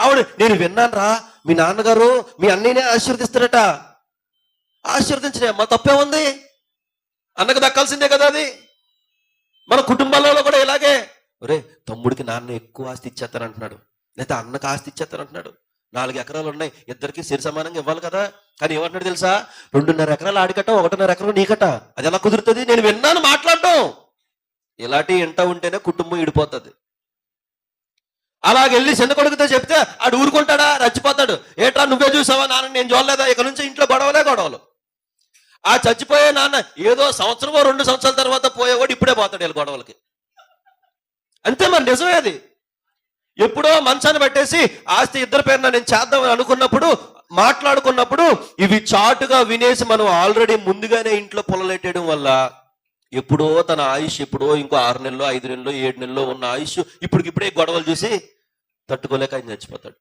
ఆవిడ, నేను విన్నాను రా, మీ నాన్నగారు మీ అన్నయ్యనే ఆశీర్వదిస్తారట. ఆశీర్వదించిన మా తప్పే ఉంది? అన్నకు దక్కాల్సిందే కదా అది. మన కుటుంబాలలో కూడా ఇలాగే, ఒరే తమ్ముడికి నాన్న ఎక్కువ ఆస్తి ఇచ్చేస్తానంటున్నాడు, లేదా అన్నకు ఆస్తి ఇచ్చేస్తానంటున్నాడు. 4 ఎకరాలు ఉన్నాయి, ఇద్దరికి సరి సమానంగా ఇవ్వాలి కదా. కానీ ఏమంటున్నాడు తెలుసా? 2.5 ఎకరాలు ఆడికట, 1.5 ఎకరం నీకట. అది ఎలా కుదురుతుంది? నేను విన్నాను మాట్లాడటం. ఇలాంటి ఇంట ఉంటేనే కుటుంబం ఇడిపోతుంది. అలాగెళ్ళి చిన్న కొడుకుతో చెప్తే ఆడు ఊరుకుంటాడా? రచ్చిపోతాడు. ఏట్రా నువ్వే చూసావా నాన్న, నేను చూడలేదా? ఇక నుంచి ఇంట్లో గొడవలు. ఆ చచ్చిపోయే నాన్న ఏదో సంవత్సరమో 2 సంవత్సరాల తర్వాత పోయేవాడు ఇప్పుడే పోతాడు వీళ్ళ గొడవలకి. అంతే, మరి నిజమే అది. ఎప్పుడో మంచాన్ని పెట్టేసి ఆస్తి ఇద్దరి పేరున నేను చేద్దామని అనుకున్నప్పుడు, మాట్లాడుకున్నప్పుడు ఇవి చాటుగా వినేసి మనం ఆల్రెడీ ముందుగానే ఇంట్లో పొలలెట్టేయడం వల్ల ఎప్పుడో తన ఆయుష్, ఎప్పుడో ఇంకో 6 నెలలో 5 నెలలో 7 నెలలో ఉన్న ఆయుష్ ఇప్పుడే గొడవలు చూసి తట్టుకోలేక ఆయన చచ్చిపోతాడు.